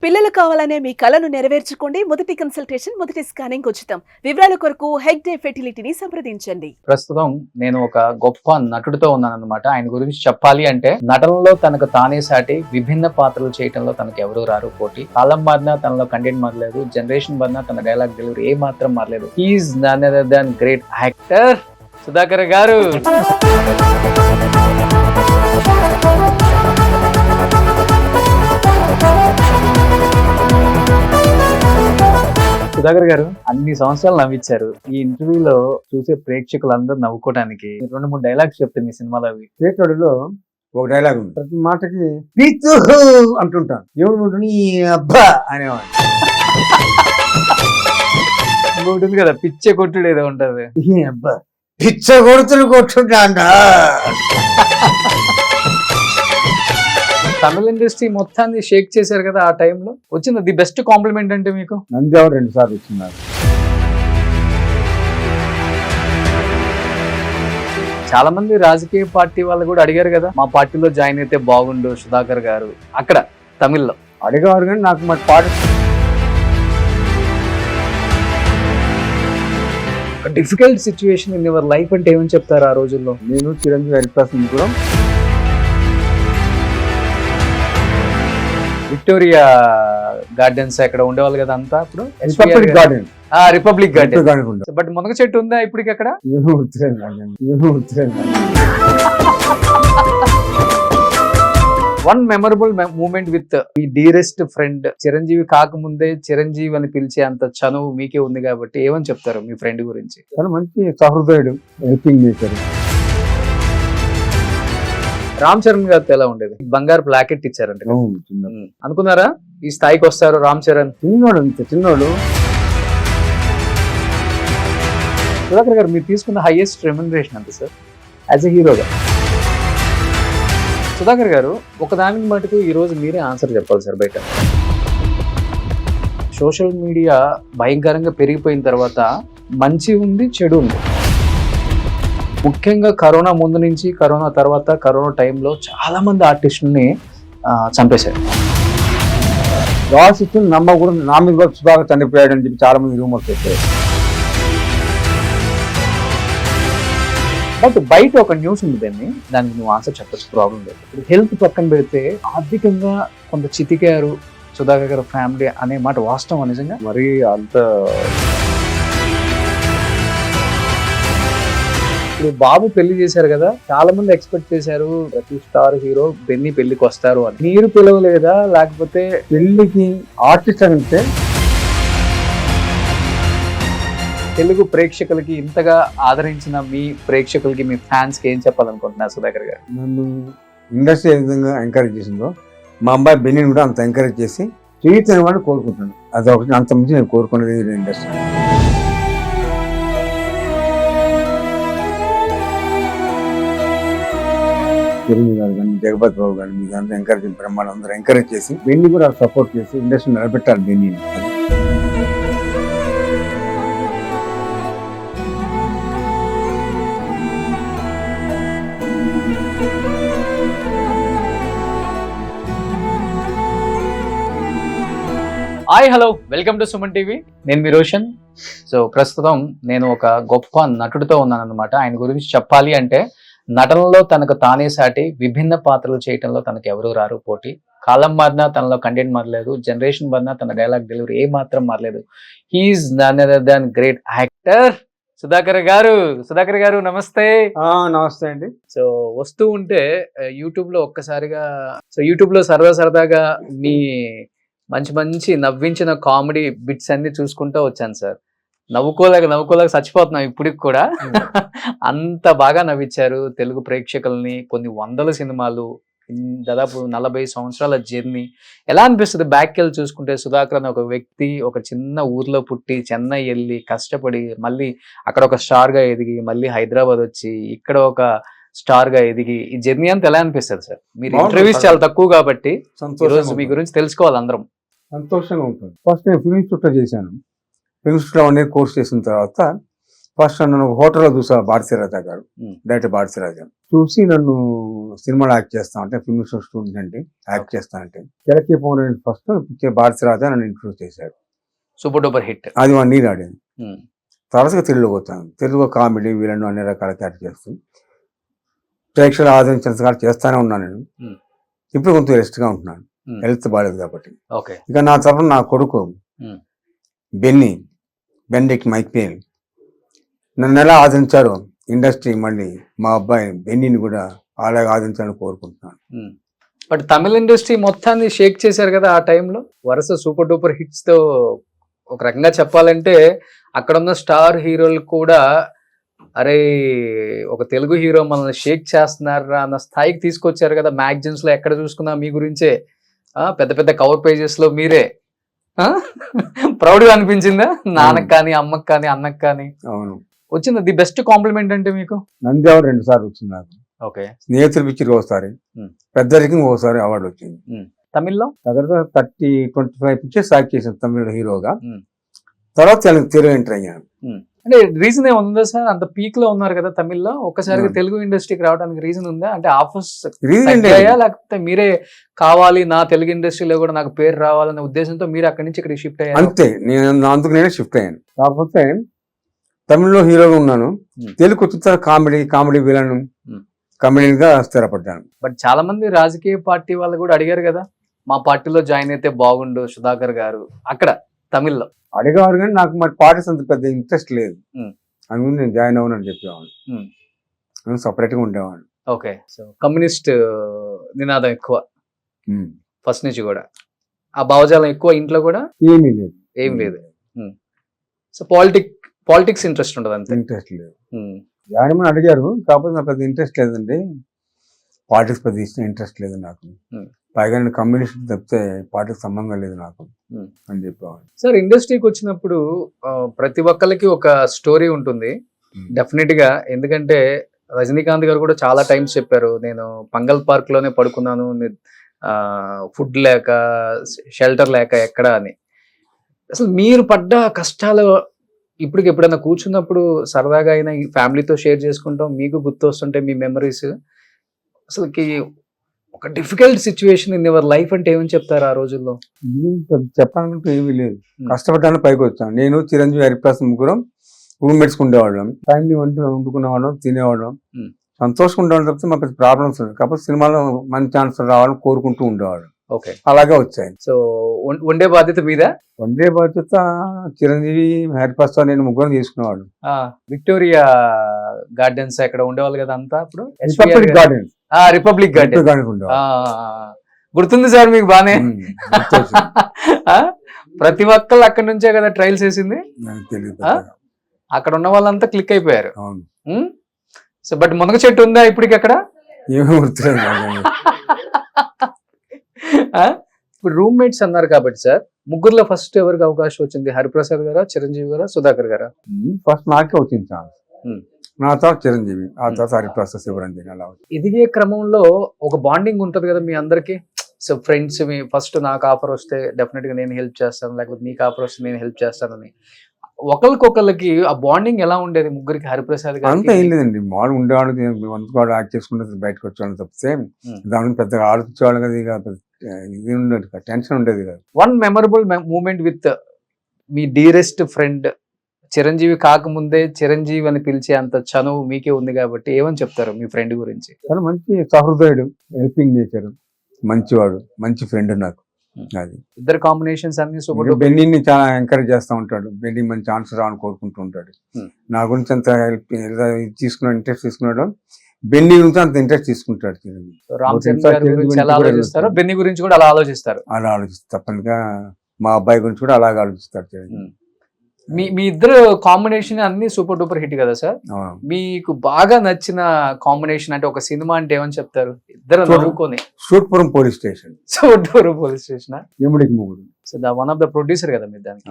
పిల్లలు కావాలనే మీ కలను నెరవేర్చుకోండి. మొదటి కన్సల్టేషన్, మొదటి స్కానింగ్ ఉచితం. వివరాల కొరకు హెగ్డే ఫెర్టిలిటీని సంప్రదించండి. ప్రస్తుతం నేను ఒక గొప్ప నటుడితో ఉన్నానన్నమాట. ఆయన గురించి చెప్పాలి అంటే నటనలో తనకు తానే సాటి, విభిన్న పాత్రలు చేయటంలో తనకు ఎవరు రారు పోటీ. కాలం మారినా తనలో కంటెంట్ మారలేదు, జనరేషన్ మారినా తన డైలాగ్ డెలివరీ ఏ మాత్రం మారలేదు. He is none other than great actor Sudhakar garu. Sudhakar గారు అన్ని సంవత్సరాలు నవ్వించారు. ఈ ఇంటర్వ్యూలో చూసే ప్రేక్షకులందరూ నవ్వుకోవడానికి 2-3 డైలాగ్స్ చెప్తే మీ సినిమాలో అవి. చేతోడులో ఒక డైలాగ్ ఉంది. ప్రతి మాటకి పీచు అంటుంటాను. ఏమనుకుంటుంది అబ్బా అనేవాడు. ఉంటుంది కదా పిచ్చే కొట్టుడు ఏదో ఉంటది. అబ్బా పిచ్చ కొడుతులు కొట్టుంటా. తమిళ ఇండస్ట్రీ మొత్తాన్ని షేక్ చేశారు కదా ఆ టైంలో. వచ్చింది ది బెస్ట్ కాంప్లిమెంట్ అంటే మీకు? నంద్యాల 2 సార్లు వచ్చిన్నారు. చాలా మంది రాజకీయ పార్టీ వాళ్ళు కూడా అడిగారు కదా, మా పార్టీలో జాయిన్ అయితే బాగుండు సుధాకర్ గారు. అక్కడ తమిళ్లో అడిగేవారు కానీ నాకు మరి పాట difficult situation in your life అంటే ఏమని చెప్తారు ఆ రోజుల్లో? నేను చిరంజీవి హరిప్రసాద్ కూడా విక్టోరియా గార్డెన్స్ అక్కడ ఉండేవాళ్ళు కదా అంతా. అప్పుడు republic garden republic garden. Garden but మునగ చెట్టు ఉందా ఇప్పటికి అక్కడ? ఏమో గుర్తులేదు. వన్ మెమరబుల్ మూమెంట్ విత్ మీ డియరెస్ట్ ఫ్రెండ్. చిరంజీవి కాకముందే చిరంజీవి అని పిలిచే అంత చనువు మీకే ఉంది కాబట్టి ఏమని చెప్తారు మీ ఫ్రెండ్ గురించి? చాలా మంచి సహృదయుడు, హెల్పింగ్ నేచర్. రామ్ చరణ్ గారితో ఎలా ఉండేది? బంగారు ప్లాకెట్ ఇచ్చారంట. అనుకున్నారా ఈ స్థాయికి వస్తారు రామ్ చరణ్? చిన్నోడు, అంత చిన్నోడు. సుధాకర్ గారు మీరు తీసుకున్న హైయెస్ట్ రెమ్యునరేషన్ అంతే సార్ యాజ్ ఎ హీరోగా? సుధాకర్ గారు ఒకదానికి మటుకు ఈ రోజు మీరే ఆన్సర్ చెప్పాలి సార్. బయట సోషల్ మీడియా భయంకరంగా పెరిగిపోయిన తర్వాత మంచి ఉంది, చెడు ఉంది. ముఖ్యంగా కరోనా ముందు నుంచి, కరోనా తర్వాత, కరోనా టైంలో చాలా మంది ఆర్టిస్టుల్ని చంపేశారు. రాసిచ్చిన నమ్మకూడదు, నా మీద కూడా సుధాకర్ చనిపోయాడు అని చెప్పి చాలా మంది రూమర్స్ పెట్టారు. బట్ బయట ఒక న్యూస్ ఉంది, దానికి నువ్వు ఆన్సర్ చెప్పచ్చు, ప్రాబ్లం లేదు. ఇప్పుడు హెల్త్ పక్కన పెడితే ఆర్థికంగా కొంత చితికారు సుధాకర్ గారు ఫ్యామిలీ అనే మాట వాస్తవం నిజంగా? మరి అంత ఇప్పుడు బాబు పెళ్లి చేశారు కదా, చాలా మంది ఎక్స్పెక్ట్ చేశారు ప్రతి స్టార్ హీరో బెన్నీ పెళ్లికి వస్తారు అని. మీరు పిలవలేదా? లేకపోతే పెళ్లికి ఆర్టిస్ట్ అంటే తెలుగు ప్రేక్షకులకి ఇంతగా ఆదరించిన మీ ప్రేక్షకులకి, మీ ఫ్యాన్స్ కి ఏం చెప్పాలనుకుంటున్నారు సుధాకర్ గారు? నన్ను ఇండస్ట్రీ ఏ విధంగా ఎంకరేజ్ చేసిందో మా అబ్బాయి బెన్నీని కూడా అంత ఎంకరేజ్ చేసి చేయొచ్చని వాడిని కోరుకుంటున్నాను. అది ఒకటి, అంత మంచి నేను కోరుకునేది ఇండస్ట్రీ. చిరంజీవి గారు కానీ, జగపతి బాబు కానీ, మీకు అంతా ఎంకరేజ్, బ్రహ్మాండం అందరూ ఎంకరేజ్ చేసి బెన్నీ కూడా సపోర్ట్ చేసి ఇండస్ట్రీ నిలబెట్టాలి బెన్నీని. Hi, hello, welcome to Suman TV. నేను మీ రోషన్. సో ప్రస్తుతం నేను ఒక గొప్ప నటుడితో ఉన్నాను అనమాట. ఆయన గురించి చెప్పాలి అంటే నటనలో తనకు తానే సాటి, విభిన్న పాత్రలు చేయటంలో తనకు ఎవరు రారు పోటీ. కాలం మారినా తనలో కంటెంట్ మారలేదు, జనరేషన్ మారినా తన డైలాగ్ డెలివరీ ఏ మాత్రం మారలేదు. He is none other than great actor Sudhakar garu. Sudhakar గారు నమస్తే. నమస్తే అండి. సో వస్తూ ఉంటే యూట్యూబ్ లో ఒక్కసారిగా, సో యూట్యూబ్ లో సరదాగా మీ మంచి మంచి నవ్వించిన కామెడీ బిట్స్ అన్ని చూసుకుంటూ వచ్చాను సార్. నవ్వుకోలేక చచ్చిపోతున్నాం ఇప్పటికి కూడా. అంత బాగా నవ్వించారు తెలుగు ప్రేక్షకుల్ని. కొన్ని 100 సినిమాలు, దాదాపు 40 సంవత్సరాల జర్నీ. ఎలా అనిపిస్తుంది బ్యాక్ వెళ్ళి చూసుకుంటే? సుధాకర్ అనే ఒక వ్యక్తి ఒక చిన్న ఊర్లో పుట్టి చెన్నై వెళ్ళి కష్టపడి మళ్ళీ అక్కడ ఒక స్టార్ గా ఎదిగి మళ్ళీ హైదరాబాద్ వచ్చి ఇక్కడ ఒక స్టార్ గా ఎదిగి, ఈ జర్నీ అంతా ఎలా అనిపిస్తుంది సార్? మీరు ఇంటర్వ్యూస్ చాలా తక్కువ కాబట్టి ఈరోజు మీ గురించి తెలుసుకోవాలి అందరం. సంతోషంగా ఉంటుంది. ఫస్ట్ నేను ఫిల్మ్ ఇన్స్టిట్యూట్లో చేశాను. ఫిల్మ్ ఇన్స్టిట్యూట్లో 1 year కోర్స్ చేసిన తర్వాత ఫస్ట్ నన్ను ఒక హోటల్లో చూసా భారతీరాజా గారు, Hmm. డైరెక్టర్ భారతీరాజా చూసి నన్ను సినిమాలో యాక్ట్ చేస్తా అంటే ఫిల్మ్ స్టూడెంట్ అంటే యాక్ట్ చేస్తానంటే కిలకి పౌర్ణమి ఫస్ట్ పిక్చర్ భారతీరాజా నన్ను ఇంట్రొడ్యూస్ చేశారు. Super duper hit. అది 1 year ఆడింది. తరచుగా తెలుగులోకి వచ్చాను. తెలుగు కామెడీ వీళ్ళను అన్ని రకాల క్యారెక్టర్ చేస్తూ ప్రేక్షకులు ఆదరించినంతగా చేస్తానే ఉన్నాను నేను. Hmm. ఇప్పుడు కొంచెం రెస్ట్గా ఉంటున్నాను, Hmm. హెల్త్ బాగాలేదు కాబట్టి. ఓకే. ఇక నా తరఫున నా కొడుకు Hmm. బెండిక్ మైకేల్ నన్ను ఎలా ఆదరించారో ఇండస్ట్రీ మళ్ళీ మా అబ్బాయి బెన్నీని కూడా అలాగే ఆదరించాలని కోరుకుంటున్నాను. బట్ తమిళ ఇండస్ట్రీ మొత్తాన్ని షేక్ చేశారు కదా ఆ టైంలో, వరుస సూపర్ డూపర్ హిట్స్ తో. ఒక రకంగా చెప్పాలంటే అక్కడ ఉన్న స్టార్ హీరోలు కూడా అరే ఒక తెలుగు హీరో మనల్ని షేక్ చేస్తున్నారా అన్న స్థాయికి తీసుకొచ్చారు కదా. మ్యాగజైన్స్ లో ఎక్కడ చూసుకున్నా మీ గురించే, పెద్ద పెద్ద కవర్ పేజెస్ లో మీరే. ప్రౌడ్ గా అనిపించిందా నాన్నకు కానీ, అమ్మకి కానీ, అన్నకు కానీ? అవును, వచ్చింది. ది బెస్ట్ కాంప్లిమెంట్ అంటే మీకు? నంద్యాల 2 సార్లు వచ్చింది నాకు. ఓకే. స్నేహితుల పిక్చర్ ఒకసారి, పెద్దరికి ఒకసారి అవార్డు వచ్చింది. తమిళ్లో దగ్గర 30-25 పిక్చర్స్ యాక్ట్ చేశాను తమిళ హీరోగా. Hmm. తర్వాత తెలుగు ఎంటర్ అయ్యాను. అంటే రీజన్ ఏముందా సార్? అంత పీక్ లో ఉన్నారు కదా తమిళ్లో, ఒక్కసారిగా తెలుగు ఇండస్ట్రీకి రావడానికి రీజన్ ఉందా? అంటే ఆఫర్స్ తగ్గాయా, లేకపోతే మీరే కావాలి నా తెలుగు ఇండస్ట్రీలో కూడా నాకు పేరు రావాలనే ఉద్దేశంతో మీరు అక్కడి నుంచి ఇక్కడికి షిఫ్ట్ అయ్యారు? అంతే, అందుకు నేనే షిఫ్ట్ అయ్యాను. కాకపోతే తమిళ్లో హీరోగా ఉన్నాను, తెలుగు వచ్చిన కామెడీ విలన్ కమెడీగా స్థిరపడ్డాను. బట్ చాలా మంది రాజకీయ పార్టీ వాళ్ళు కూడా అడిగారు కదా, మా పార్టీలో జాయిన్ అయితే బాగుండు సుధాకర్ గారు అక్కడ తమిళ్లో. అడిగేవారు కానీ నాకు మరి పార్టీస్ అంత పెద్ద ఇంట్రెస్ట్ లేదు. అందుకు నేను జాయిన్ అవ్వనని చెప్పేవాడు, సపరేట్గా ఉండేవాడు. ఓకే. సో కమ్యూనిస్ట్ నినాదం ఎక్కువ ఫస్ట్ నుంచి కూడా, ఆ భావజాలం ఎక్కువ ఇంట్లో కూడా ఏమీ లేదు. ఏం లేదు. సో పాలిటిక్స్ ఇంట్రెస్ట్ ఉండదు అంతే? ఇంట్రెస్ట్ లేదు. జాయిన్ అవ్వమని అడిగారు, కాకపోతే నాకు పెద్ద ఇంట్రెస్ట్ లేదండి. పార్టీస్ పెద్ద ఇంట్రెస్ట్ లేదు నాకు. పైగా నేను కమ్యూనిస్ట్ తప్పితే పార్టీకి సంబంధం లేదు నాకు అని చెప్పేవాడు. సార్ ఇండస్ట్రీకి వచ్చినప్పుడు ప్రతి ఒక్కరికి ఒక స్టోరీ ఉంటుంది డెఫినెట్ గా. ఎందుకంటే రజనీకాంత్ గారు కూడా చాలా టైమ్స్ చెప్పారు, నేను పంగల్ పార్క్ లోనే పడుకున్నాను, ఫుడ్ లేక, షెల్టర్ లేక ఎక్కడ అని. అసలు మీరు పడ్డ కష్టాలు ఇప్పటికి ఎప్పుడైనా కూర్చున్నప్పుడు సరదాగా అయినా ఫ్యామిలీతో షేర్ చేసుకుంటాం, మీకు గుర్తు వస్తుంటే మీ మెమరీస్. అసలుకి ఒక difficult situation in your life అంటే ఏమని చెప్తారు ఆ రోజుల్లో? చెప్పాలంటే ఏమీ లేదు, కష్టపడ్డాను పైకి వచ్చాను. నేను చిరంజీవి, హరిప్రసాద్ ముగ్గురం రూమ్మేట్స్ ఉండేవాళ్ళం, ఫ్యామిలీ వండుకునేవాళ్ళం, తినేవాళ్ళం, సంతోషంగా ఉండేవాళ్ళం తప్పితే మాకు ప్రాబ్లమ్స్ ఉంది. కాకపోతే సినిమాలో మంచి ఛాన్స్ రావాలని కోరుకుంటూ ఉండేవాళ్ళం. ఓకే. అలాగే వచ్చాయి. సో వండే బాధ్యత మీద? వండే బాధ్యత చిరంజీవి, హరిప్రసాద్, నేను ముగ్గురం తీసుకునేవాడు. విక్టోరియా గార్డెన్స్ అక్కడ ఉండేవాళ్ళు కదా అంతా అప్పుడు? Republic gardens. రిపబ్లిక్ గార్డెన్ గుర్తుంది సార్ మీకు బానే? ప్రతి ఒక్కళ్ళు అక్కడ నుంచే కదా ట్రయల్స్ వేసింది. అక్కడ ఉన్న వాళ్ళంతా క్లిక్ అయిపోయారు. సో బట్ మునగ చెట్టు ఉందా ఇప్పటికి అక్కడ? ఏమో గుర్తులేదు. ఇప్పుడు రూమ్మేట్స్ అన్నారు కాబట్టి సార్, ముగ్గురులో ఫస్ట్ ఎవరికి అవకాశం వచ్చింది? హరిప్రసాద్ గారా, చిరంజీవి గారా, సుధాకర్ గారా? ఫస్ట్ నాకే వచ్చింది ఛాన్స్. నా తర్వాత చిరంజీవి, ఆ తర్వాత హరిప్రసాద్, శివరంజన్. అలా ఎదిగే క్రమంలో ఒక బాండింగ్ ఉంటది కదా మీ అందరికి. సో ఫ్రెండ్స్, మీ ఫస్ట్ నాకు ఆఫర్ వస్తే డెఫినెట్ గా నేను హెల్ప్ చేస్తాను, లేకపోతే మీకు ఆఫర్ వస్తే నేను హెల్ప్ చేస్తానని ఒకరికొకరికి ఆ బాండింగ్ ఎలా ఉండేది ముగ్గురికి? హరిప్రసాద్ గారు అంతా ఏం లేదండి, మామూలు ఉండేవాళ్ళు, వంతుకోవడం, యాక్ట్ చేసుకుంటే బయటకు వచ్చేవాళ్ళు తప్పితే దాని పెద్దగా ఆలోచించేవాళ్ళు కదా. ఇక ఇది ఉండేది, టెన్షన్ ఉండేది కదా. వన్ మెమరబుల్ మూమెంట్ విత్ మీ డియరెస్ట్ ఫ్రెండ్, చిరంజీవి కాకముందే చిరంజీవి అని పిలిచే అంత చనువు మీకే ఉంది కాబట్టి ఏమని చెప్తారు మీ ఫ్రెండ్ గురించి? చాలా మంచి సహృదయుడు, హెల్పింగ్ నేచర్, మంచివాడు, మంచి ఫ్రెండ్ నాకు. అది ఇద్దరు కాంబినేషన్స్ అన్ని సూపర్. బెన్నీని చాలా ఎంకరేజ్ చేస్తూ ఉంటాడు, బెన్నీ మంచి ఛాన్స్ రావాలని కోరుకుంటూ ఉంటాడు. నా గురించి అంత తీసుకున్నాడు, ఇంట్రెస్ట్ తీసుకున్నాడు. బెన్నీ గురించి అంత ఇంట్రెస్ట్ తీసుకుంటాడు. రామ్ చరణ్ గారి గురించి ఎలా ఆలోచిస్తారో బెన్నీ గురించి కూడా అలా ఆలోచిస్తారు. అలా ఆలోచిస్తారు తప్పనిగా. మా అబ్బాయి గురించి కూడా అలాగే ఆలోచిస్తాడు. మీ ఇద్దరు కాంబినేషన్ అన్ని సూపర్ డూపర్ హిట్ కదా సార్. మీకు బాగా నచ్చిన కాంబినేషన్ అంటే ఒక సినిమా అంటే ఏమని చెప్తారు? ఇద్దరు నవ్వుకొని. సూట్పురం పోలీస్ స్టేషన్. సూట్పురం పోలీస్ స్టేషన్, యముడికి మొగుడు. So one of the producer కదా మీరు దానికి.